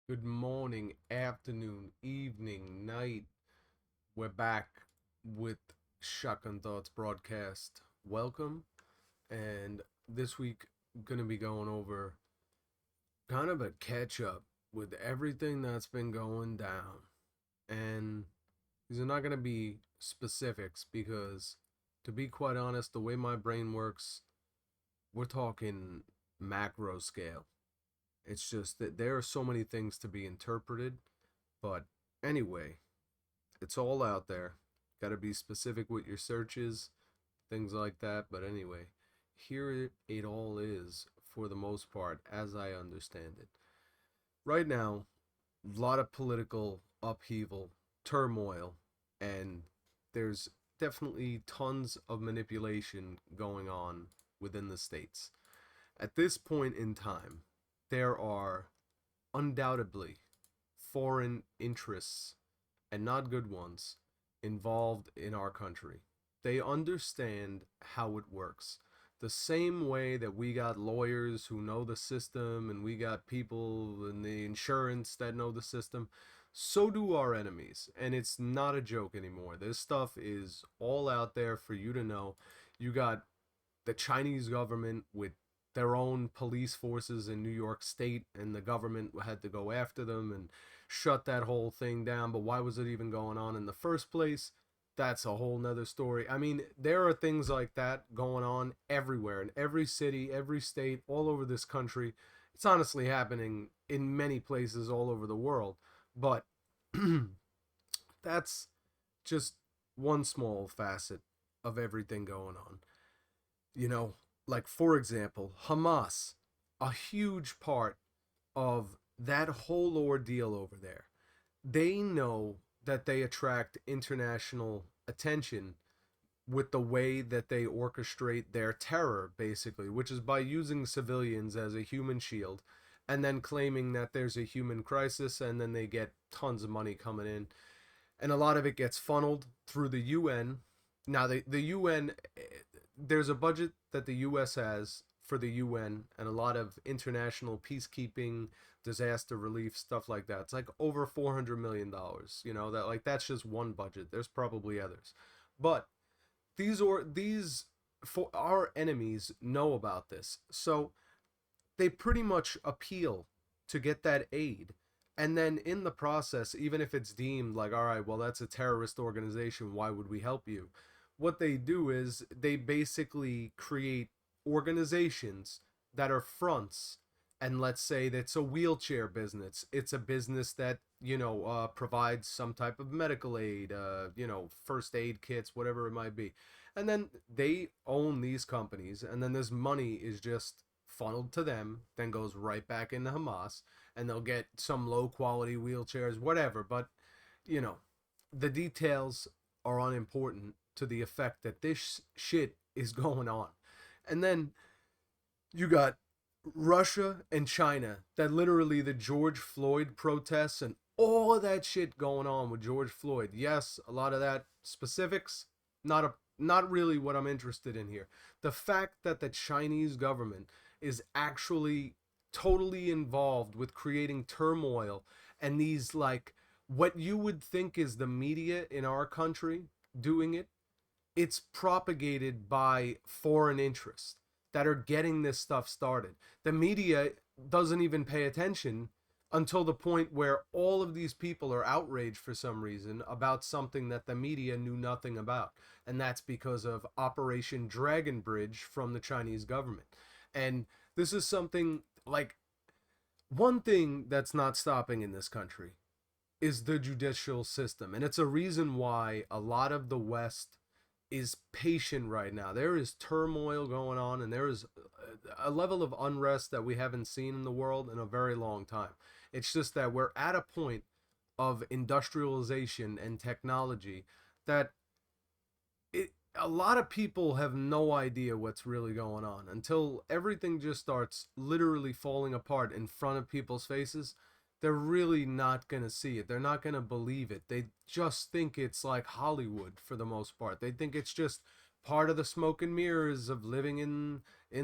Good morning, afternoon, evening, night. We're back with Shotgun Thoughts broadcast. Welcome. And this week, gonna be going over kind of a catch up with everything that's been going down. And these are not gonna be specifics because, to be quite honest, the way my brain works, we're talking macro scale. It's just that there are so many things to be interpreted. But anyway, it's all out there. Got to be specific with your searches, things like that. But anyway, here it all is for the most part, as I understand it. Right now, a lot of political upheaval, turmoil, and there's definitely tons of manipulation going on within the states. At this point in time, there are undoubtedly foreign interests, and not good ones, involved in our country. They understand how it works. The same way that we got lawyers who know the system and we got people in the insurance that know the system, so do our enemies. And it's not a joke anymore. This stuff is all out there for you to know. You got the Chinese government with their own police forces in New York State, and the government had to go after them and shut that whole thing down. But why was it even going on in the first place? That's a whole nother story. I mean, there are things like that going on everywhere, in every city, every state, all over this country. It's honestly happening in many places all over the world. But that's just one small facet of everything going on. You know, like for example, Hamas, a huge part of that whole ordeal over there. They know that they attract international attention with the way that they orchestrate their terror, basically, which is by using civilians as a human shield and then claiming that there's a human crisis, and then they get tons of money coming in. And a lot of it gets funneled through the UN. Now, the UN, there's a budget that the US has for the UN and a lot of international peacekeeping, disaster relief, stuff like that. It's like over $400 million. That, like, that's just one budget. There's probably others. But these for our enemies know about this. So they pretty much appeal to get that aid. And then in the process, even if it's deemed like, all right, well, that's a terrorist organization, why would we help you? What they do is they basically create organizations that are fronts. And let's say that's a wheelchair business. It's a business that, provides some type of medical aid, first aid kits, whatever it might be. And then they own these companies. And then this money is just funneled to them, then goes right back into Hamas, and they'll get some low quality wheelchairs, whatever. But, you know, the details are unimportant to the effect that this shit is going on. And then you got Russia and China, that literally the George Floyd protests and all of that shit going on with George Floyd. Yes, a lot of that specifics, not really what I'm interested in here. The fact that the Chinese government is actually totally involved with creating turmoil, and these, like, what you would think is the media in our country doing it, it's propagated by foreign interests that are getting this stuff started. The media doesn't even pay attention until the point where all of these people are outraged for some reason about something that the media knew nothing about. And that's because of Operation Dragon Bridge from the Chinese government. And this is something like, one thing that's not stopping in this country is the judicial system. And it's a reason why a lot of the West is patient right now. There is turmoil going on, and there is a level of unrest that we haven't seen in the world in a very long time. It's just that we're at a point of industrialization and technology that a lot of people have no idea what's really going on until everything just starts literally falling apart in front of people's faces. They're really not going to see it. They're not going to believe it. They just think it's like Hollywood for the most part. They think it's just part of the smoke and mirrors of living in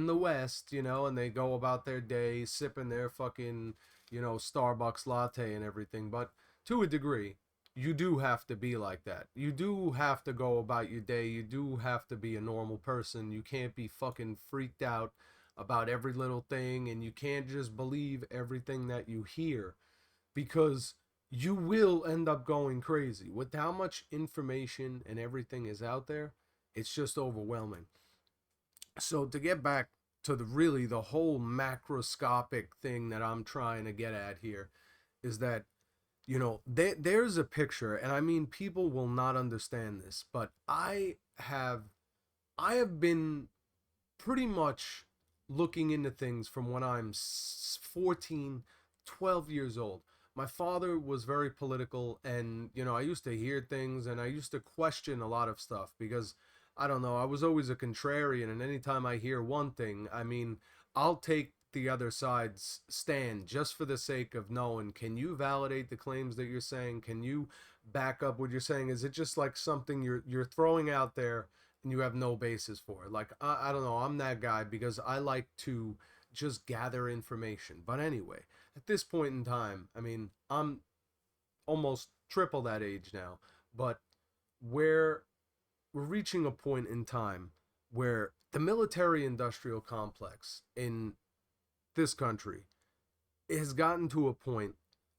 the West, and they go about their day sipping their fucking, Starbucks latte and everything, but to a degree, you do have to be like that. You do have to go about your day. You do have to be a normal person. You can't be fucking freaked out about every little thing, and you can't just believe everything that you hear, because you will end up going crazy with how much information and everything is out there. It's just overwhelming. So to get back to the whole macroscopic thing that I'm trying to get at here is that, there's a picture, and I mean, people will not understand this, but I have been pretty much looking into things from when I'm 14, 12 years old. My father was very political, and I used to hear things, and I used to question a lot of stuff because I don't know, I was always a contrarian, and anytime I hear one thing, I mean, I'll take the other side's stand just for the sake of knowing, can you validate the claims that you're saying? Can you back up what you're saying? Is it just like something you're throwing out there and you have no basis for it? Like, I don't know, I'm that guy because I like to just gather information. But anyway, at this point in time, I mean, I'm almost triple that age now, but we're we're reaching a point in time where the military industrial complex in this country has gotten to a point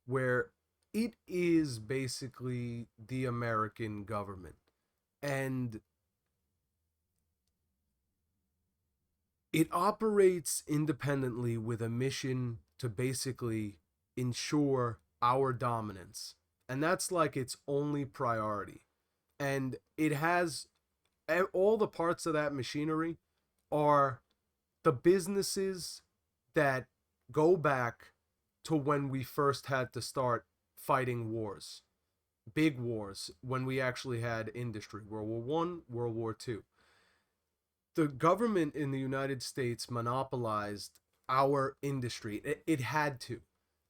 where it is basically the American government. And it operates independently with a mission to basically ensure our dominance. And that's like its only priority. And it has all the parts of that machinery are the businesses that go back to when we first had to start fighting wars, big wars, when we actually had industry, World War One, World War Two. The government in the United States monopolized our industry. It had to.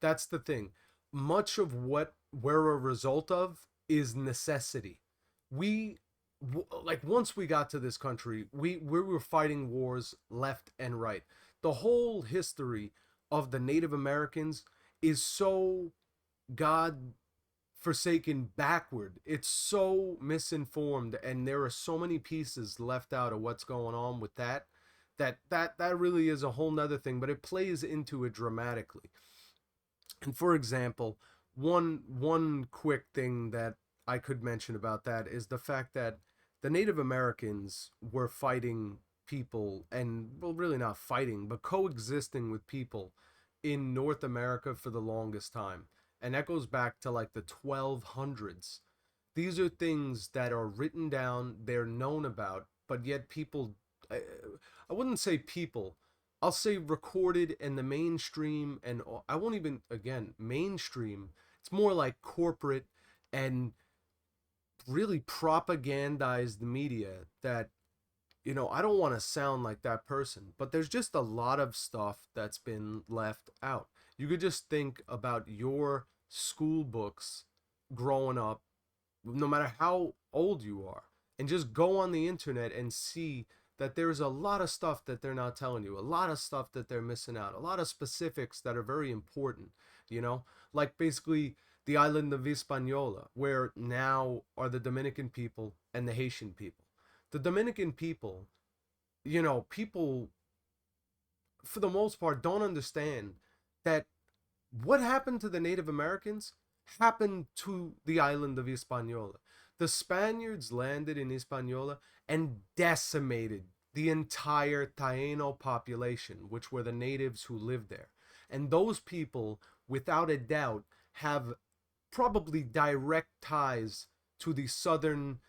That's the thing. Much of what we're a result of is necessity. We like once we got to this country, we were fighting wars left and right. The whole history of the Native Americans is so god forsaken backward. It's so misinformed, and there are so many pieces left out of what's going on with that really is a whole nother thing, but it plays into it dramatically. And for example, one quick thing that I could mention about that is the fact that the Native Americans were fighting people, and well, really not fighting, but coexisting with people in North America for the longest time. And that goes back to like the 1200s. These are things that are written down, they're known about, but yet people, I, I wouldn't say people, I'll say recorded in the mainstream, and I won't even, again, mainstream. It's more like corporate and really propagandized media that, I don't want to sound like that person, but there's just a lot of stuff that's been left out. You could just think about your school books growing up, no matter how old you are, and just go on the internet and see that there's a lot of stuff that they're not telling you, a lot of stuff that they're missing out, a lot of specifics that are very important, like basically the island of Hispaniola, where now are the Dominican people and the Haitian people. The Dominican people, people for the most part don't understand that what happened to the Native Americans happened to the island of Hispaniola. The Spaniards landed in Hispaniola and decimated the entire Taino population, which were the natives who lived there. And those people, without a doubt, have probably direct ties to the southern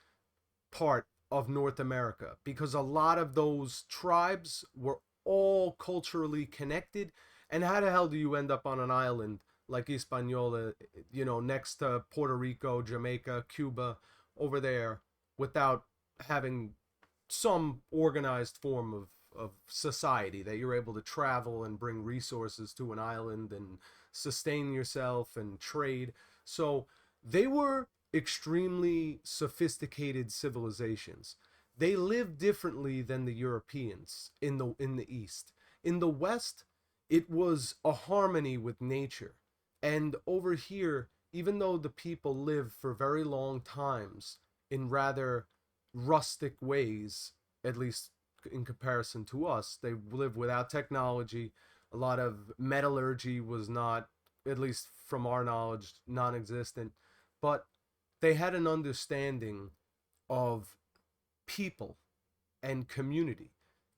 part of North America, because a lot of those tribes were all culturally connected. And how the hell do you end up on an island like Hispaniola, next to Puerto Rico, Jamaica, Cuba, over there, without having some organized form of society that you're able to travel and bring resources to an island and sustain yourself and trade? So they were extremely sophisticated civilizations. They lived differently than the Europeans in the East. In the West, it was a harmony with nature. And over here, even though the people live for very long times in rather rustic ways, at least in comparison to us, they live without technology. A lot of metallurgy was not, at least from our knowledge, non existent. But they had an understanding of people and community.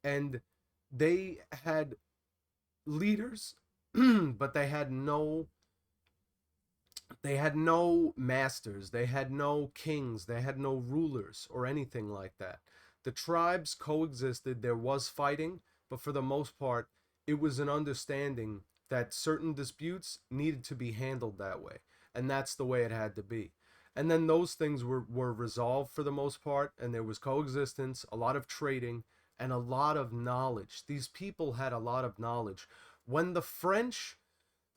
And they had leaders, but they had no masters, they had no kings, they had no rulers or anything like that. The tribes coexisted, there was fighting, but for the most part, it was an understanding that certain disputes needed to be handled that way, and that's the way it had to be. And then those things were resolved for the most part, and there was coexistence, a lot of trading, and a lot of knowledge. These people had a lot of knowledge. When the French,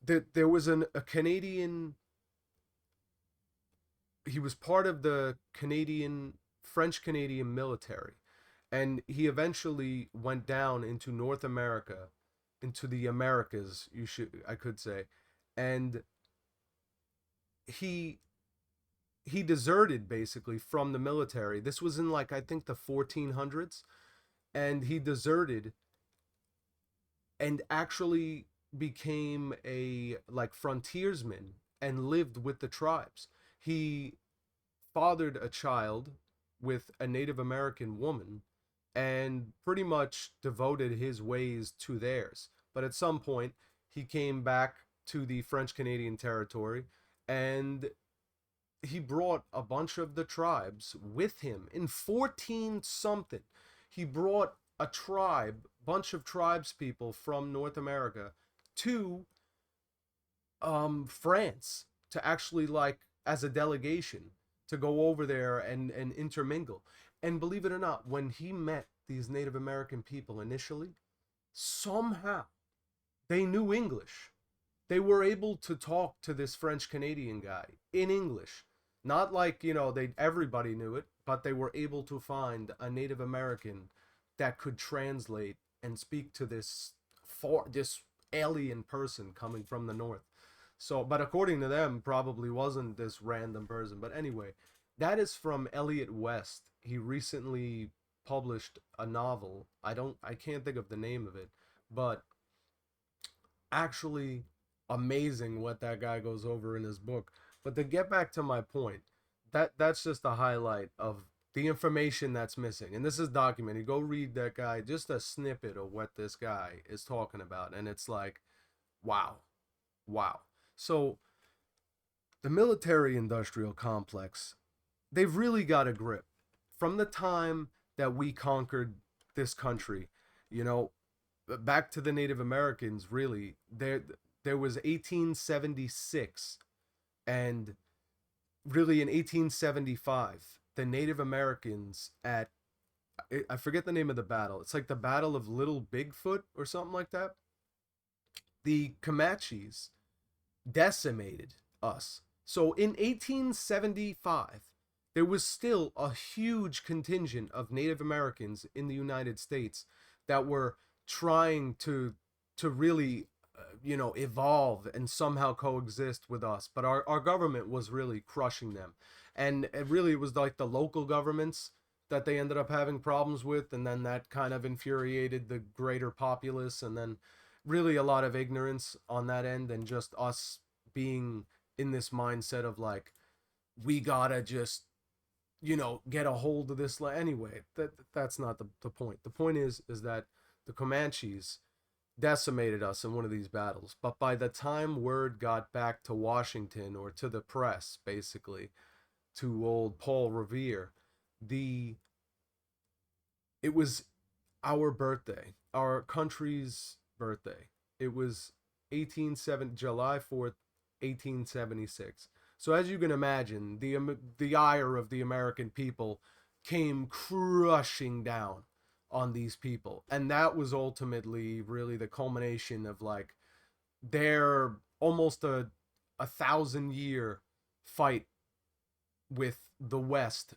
there was a Canadian, he was part of the French Canadian military, and he eventually went down into North America, into the Americas, I could say, and he he deserted basically from the military. This was in, like, I think the 1400s, and he deserted and actually became a, like, frontiersman and lived with the tribes. He fathered a child with a Native American woman and pretty much devoted his ways to theirs. But at some point, he came back to the French Canadian territory, and he brought a bunch of the tribes with him in 14 something. He brought a bunch of tribes people from North America to France, to actually, like, as a delegation, to go over there and intermingle. And believe it or not, when he met these Native American people initially, somehow they knew English. They were able to talk to this French Canadian guy in English. Not like, they everybody knew it, but they were able to find a Native American that could translate and speak to this alien person coming from the north. So, but according to them, probably wasn't this random person. But anyway, that is from Elliot West. He recently published a novel. I can't think of the name of it, but actually amazing what that guy goes over in his book. But to get back to my point, that's just a highlight of the information that's missing. And this is documented. Go read that guy, just a snippet of what this guy is talking about, and it's like, wow. Wow. So the military industrial complex, they've really got a grip. From the time that we conquered this country, you know, back to the Native Americans, really, there was 1876, and really in 1875, the Native Americans at, I forget the name of the battle. It's like the Battle of Little Bigfoot or something like that. The Comanches decimated us. So in 1875, there was still a huge contingent of Native Americans in the United States that were trying to really evolve and somehow coexist with us, but our government was really crushing them. And it was like the local governments that they ended up having problems with, and then that kind of infuriated the greater populace, and then really a lot of ignorance on that end, and just us being in this mindset of, like, we gotta just get a hold of this anyway. That's not the point. The point is that the Comanches decimated us in one of these battles, but by the time word got back to Washington, or to the press, basically, to old Paul Revere, it was our birthday, our country's birthday. It was July 4th, 1876. So as you can imagine, the ire of the American people came crushing down on these people, and that was ultimately really the culmination of, like, their almost a 1,000-year fight with the West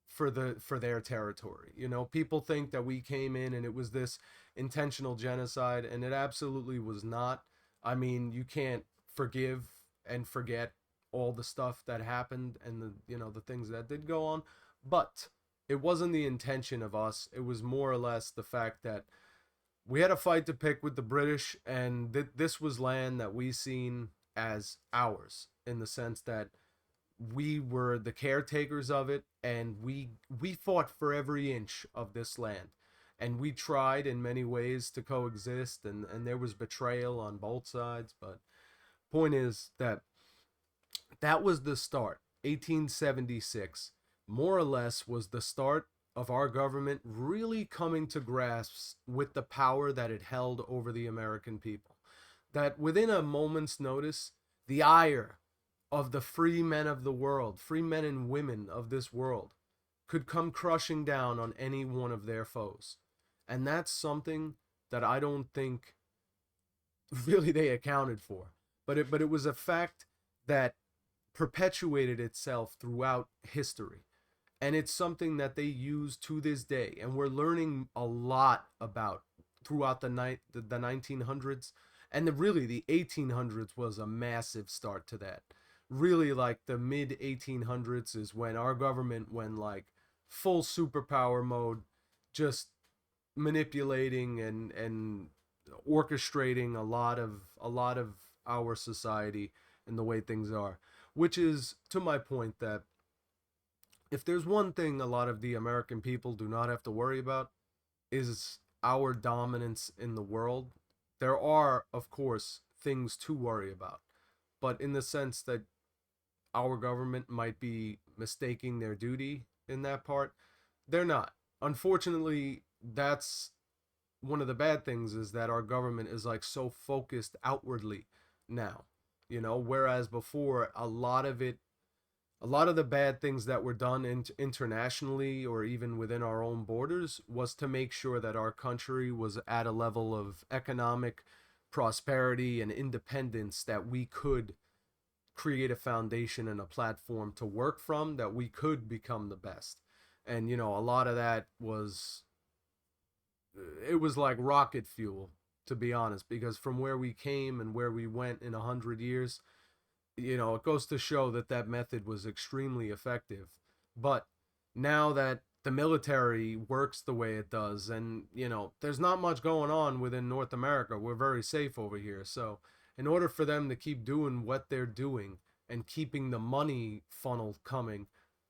for their territory. People think that we came in and it was this intentional genocide, and it absolutely was not. I mean, you can't forgive and forget all the stuff that happened and the things that did go on. But it wasn't the intention of us. It was more or less the fact that we had a fight to pick with the British, and this was land that we seen as ours, in the sense that we were the caretakers of it, and we fought for every inch of this land, and we tried in many ways to coexist, and there was betrayal on both sides. But point is that that was the start. 1876 more or less was the start of our government really coming to grasp with the power that it held over the American people. That within a moment's notice, the ire of the free men of the world, free men and women of this world, could come crushing down on any one of their foes. And that's something that I don't think really they accounted for. But it was a fact that perpetuated itself throughout history. And it's something that they use to this day. And we're learning a lot about throughout the 1900s. And really, the 1800s was a massive start to that. Really, like the mid 1800s is when our government went like full superpower mode, just manipulating and orchestrating a lot of our society and the way things are, which is to my point that if there's one thing a lot of the American people do not have to worry about, is our dominance in the world. There are, of course, things to worry about, but in the sense that our government might be mistaking their duty in that part, they're not. Unfortunately, that's one of the bad things, is that our government is like so focused outwardly now, whereas before a lot of the bad things that were done internationally or even within our own borders was to make sure that our country was at a level of economic prosperity and independence that we could create a foundation and a platform to work from, that we could become the best. And a lot of that was, it was like rocket fuel, to be honest, because from where we came and where we went in 100 years, it goes to show that that method was extremely effective. But now that the military works the way it does, and there's not much going on within North America, we're very safe over here. So in order for them to keep doing what they're doing and keeping the money funnel coming,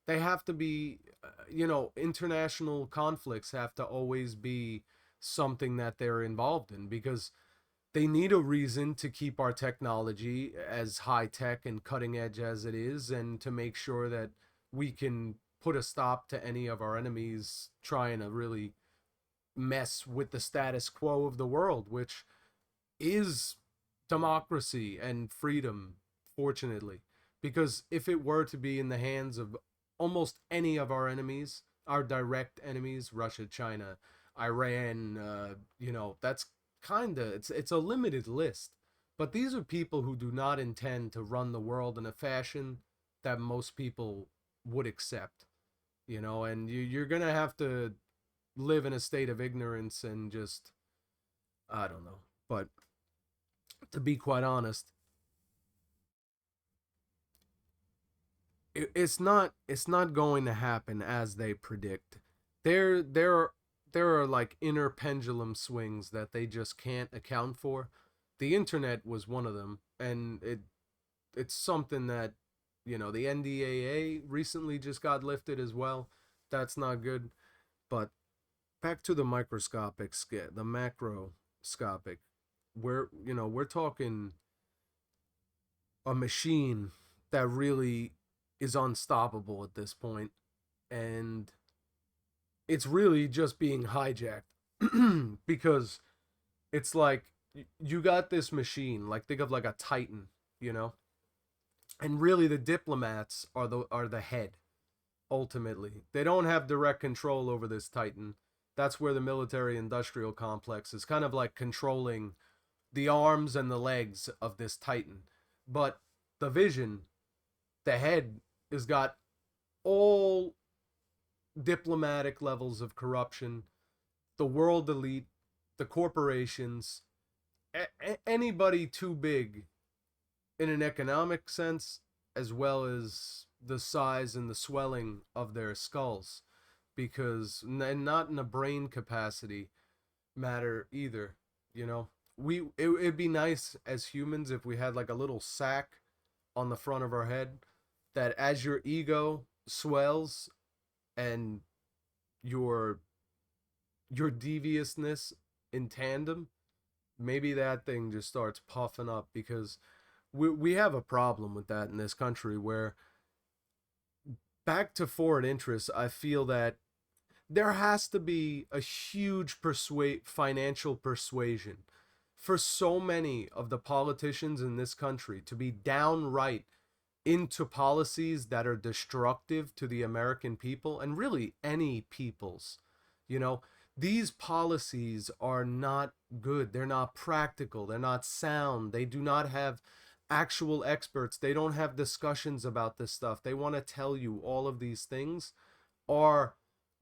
they have to be, international conflicts have to always be something that they're involved in, because they need a reason to keep our technology as high tech and cutting edge as it is, and to make sure that we can put a stop to any of our enemies trying to really mess with the status quo of the world, which is democracy and freedom, fortunately. Because if it were to be in the hands of almost any of our enemies, our direct enemies, Russia, China, Iran, that's kind of, it's a limited list. But these are people who do not intend to run the world in a fashion that most people would accept, and you're going to have to live in a state of ignorance and just, I don't know. But to be quite honest, it's not going to happen as they predict. There are like inner pendulum swings that they just can't account for. The internet was one of them, and it's something that, the NDAA recently just got lifted as well. That's not good. But back to the microscopic scale, the macroscopic, we're talking a machine that really is unstoppable at this point, and it's really just being hijacked. Because it's like you got this machine, like think of like a titan, you know and really the diplomats are the head. Ultimately, they don't have direct control over this titan. That's where the military industrial complex is kind of like controlling the arms and the legs of this titan. But the vision, the head, has got all diplomatic levels of corruption, the world elite, the corporations, anybody too big in an economic sense, as well as the size and the swelling of their skulls, because and not in a brain capacity matter either. You know, it'd be nice as humans if we had like a little sack on the front of our head that as your ego swells and your your deviousness in tandem, maybe that thing just starts puffing up, because we have a problem with that in this country where, back to foreign interests, I feel that there has to be a huge financial persuasion for so many of the politicians in this country to be downright into policies that are destructive to the American people and really any peoples. You know, these policies are not good. They're not practical. They're not sound. They do not have actual experts. They don't have discussions about this stuff. They want to tell you all of these things are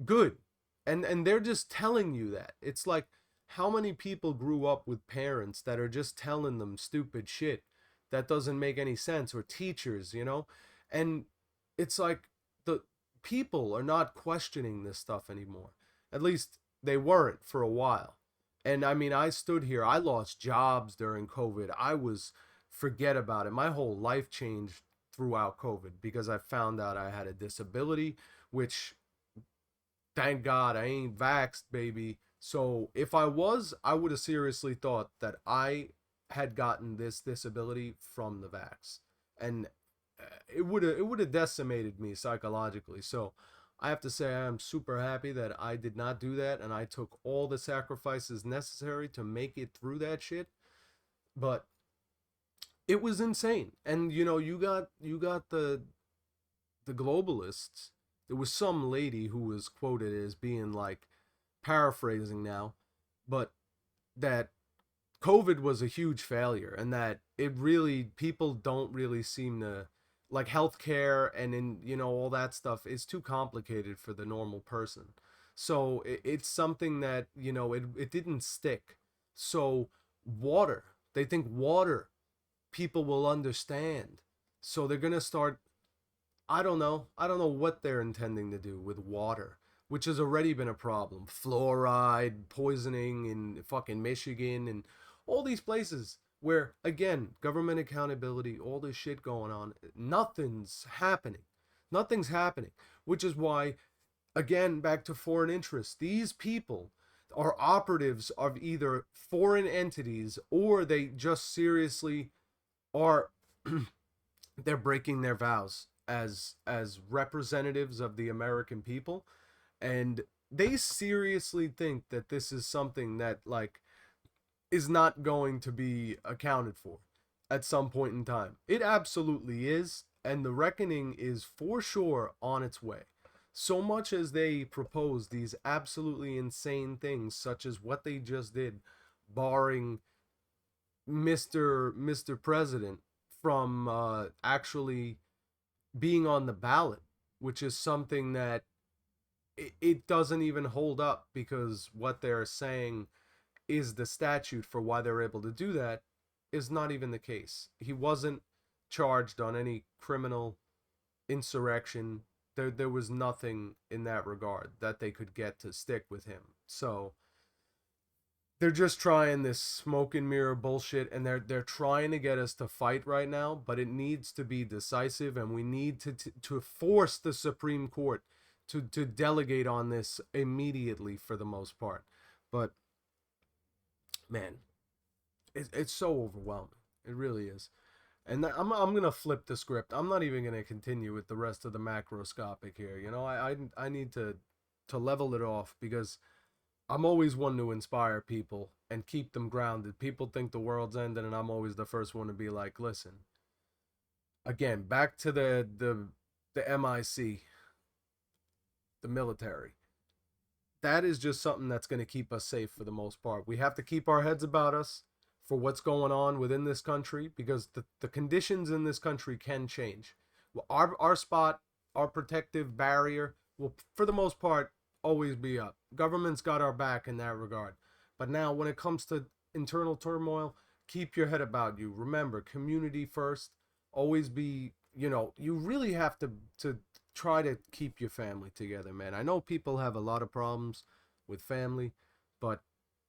good. And they're just telling you that. It's like, how many people grew up with parents that are just telling them stupid shit that doesn't make any sense, or teachers, you know? And it's like the people are not questioning this stuff anymore. At least they weren't for a while. And I mean, I stood here, I lost jobs during COVID. I was, forget about it. My whole life changed throughout COVID because I found out I had a disability, which, thank God I ain't vaxxed, baby. So if I was, I would have seriously thought that I had gotten this disability from the vax, and it would have decimated me psychologically. So I have to say I am super happy that I did not do that, and I took all the sacrifices necessary to make it through that shit. But it was insane, and you got the globalists. There was some lady who was quoted as being like, paraphrasing now, but that COVID was a huge failure, and that it really, people don't really seem to like healthcare, and in all that stuff is too complicated for the normal person. So it's something that it didn't stick. So water, they think water people will understand. So they're gonna start, I don't know. I don't know what they're intending to do with water, which has already been a problem. Fluoride poisoning in fucking Michigan and all these places where, again, government accountability, all this shit going on, nothing's happening. Nothing's happening, which is why, again, back to foreign interests. These people are operatives of either foreign entities, or they just seriously are they're breaking their vows as representatives of the American people, and they seriously think that this is something that like is not going to be accounted for at some point in time. It absolutely is, and the reckoning is for sure on its way. So much as they propose these absolutely insane things, such as what they just did, barring Mr. President from actually being on the ballot, which is something that it doesn't even hold up, because what they're saying is the statute for why they're able to do that is not even the case. He wasn't charged on any criminal insurrection. There was nothing in that regard that they could get to stick with him. So they're just trying this smoke and mirror bullshit, and they're trying to get us to fight right now, but it needs to be decisive, and we need to force the Supreme Court to delegate on this immediately for the most part. But man, it's so overwhelming. It really is. And I'm gonna flip the script. I'm not even gonna continue with the rest of the macroscopic here. I need to level it off, because I'm always one to inspire people and keep them grounded. People think the world's ending, and I'm always the first one to be like, listen. Again, back to the MIC, the military. That is just something that's going to keep us safe for the most part. We have to keep our heads about us for what's going on within this country, because the conditions in this country can change. Well, our spot, our protective barrier will, for the most part, always be up. Government's got our back in that regard. But now, when it comes to internal turmoil, keep your head about you. Remember, community first. Always be, you really have to try to keep your family together, man. I know people have a lot of problems with family, but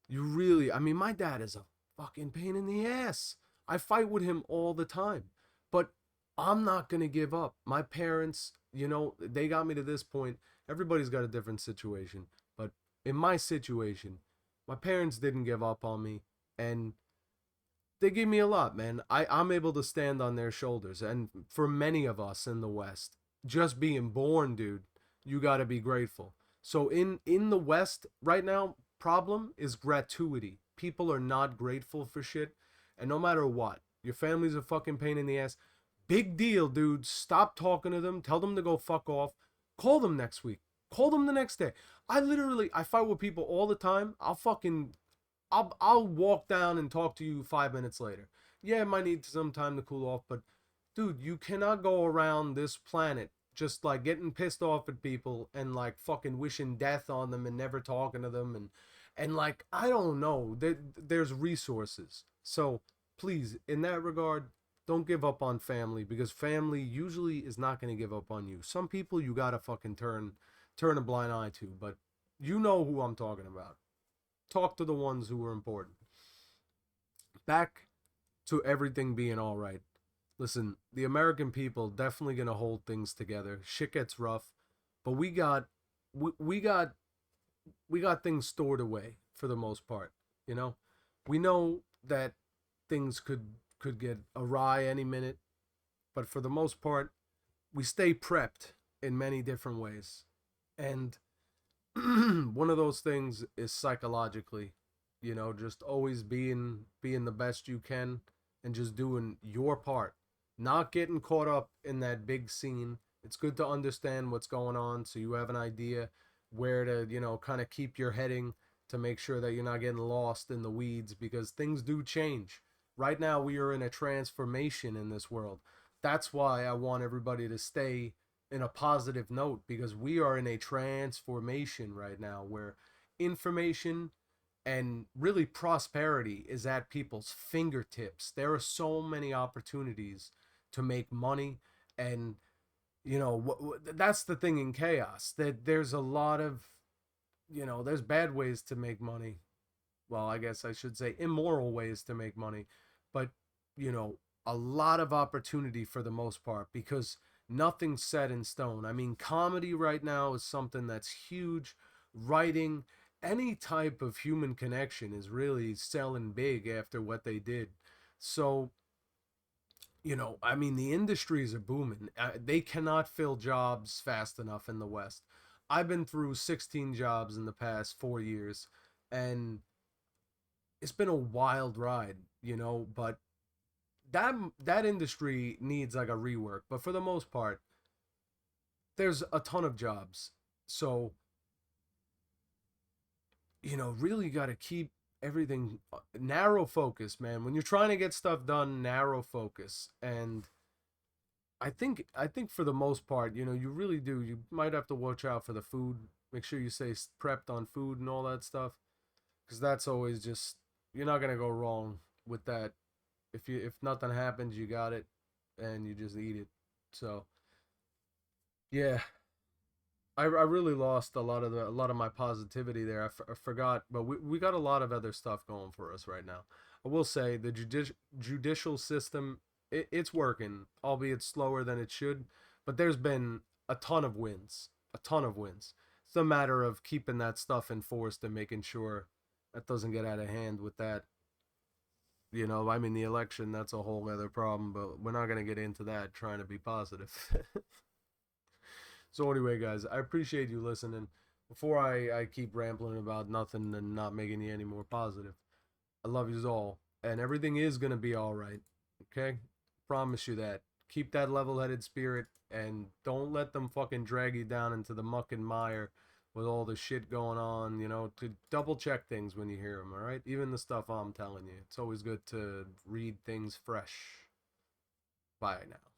you really, I mean, my dad is a fucking pain in the ass. I fight with him all the time, but I'm not going to give up. My parents, they got me to this point. Everybody's got a different situation, but in my situation, my parents didn't give up on me, and they gave me a lot, man. I'm able to stand on their shoulders. And for many of us in the West, just being born, dude, you got to be grateful. So in the West right now, problem is gratuity. People are not grateful for shit, and no matter what, your family's a fucking pain in the ass. Big deal, dude. Stop talking to them. Tell them to go fuck off. Call them next week. Call them the next day. I fight with people all the time. I'll walk down and talk to you 5 minutes later. Yeah, it might need some time to cool off, but dude, you cannot go around this planet just like getting pissed off at people and like fucking wishing death on them and never talking to them and like I don't know. There's resources. So please, in that regard, don't give up on family because family usually is not going to give up on you. Some people you gotta fucking turn a blind eye to, but you know who I'm talking about. Talk to the ones who are important. Back to everything being all right. Listen, the American people definitely gonna hold things together. Shit gets rough, but we got we got things stored away for the most part. You know, we know that things could get awry any minute, but for the most part, we stay prepped in many different ways. And one of those things is psychologically, just always being the best you can and just doing your part, not getting caught up in that big scene. It's good to understand what's going on so you have an idea where to, kind of keep your heading to make sure that you're not getting lost in the weeds because things do change. Right now we are in a transformation in this world. That's why I want everybody to stay in a positive note because we are in a transformation right now where information and really prosperity is at people's fingertips. There are so many opportunities to make money and that's the thing in chaos that there's a lot of there's bad ways to make money. Well, I guess I should say immoral ways to make money, but a lot of opportunity for the most part because nothing's set in stone. I mean, comedy right now is something that's huge. Writing, any type of human connection is really selling big after what they did. So, I mean, the industries are booming. They cannot fill jobs fast enough in the West. I've been through 16 jobs in the past 4 years, and it's been a wild ride, but that industry needs like a rework. But for the most part, there's a ton of jobs. So, really got to keep everything narrow focus, man. When you're trying to get stuff done, narrow focus. And I think for the most part, you really do. You might have to watch out for the food. Make sure you stay prepped on food and all that stuff, because that's always just you're not gonna go wrong with that. If nothing happens, you got it, and you just eat it. So yeah, I really lost a lot of my positivity there. I forgot, but we got a lot of other stuff going for us right now. I will say the judicial system it's working, albeit slower than it should. But there's been a ton of wins, a ton of wins. It's a matter of keeping that stuff enforced and making sure that doesn't get out of hand with that. I mean, the election, that's a whole other problem, but we're not going to get into that trying to be positive. So anyway, guys, I appreciate you listening. Before I keep rambling about nothing and not making you any more positive, I love you all, and everything is gonna be all right. Okay, promise you that. Keep that level-headed spirit, and don't let them fucking drag you down into the muck and mire with all the shit going on. To double check things when you hear them. All right, even the stuff I'm telling you. It's always good to read things fresh. Bye now.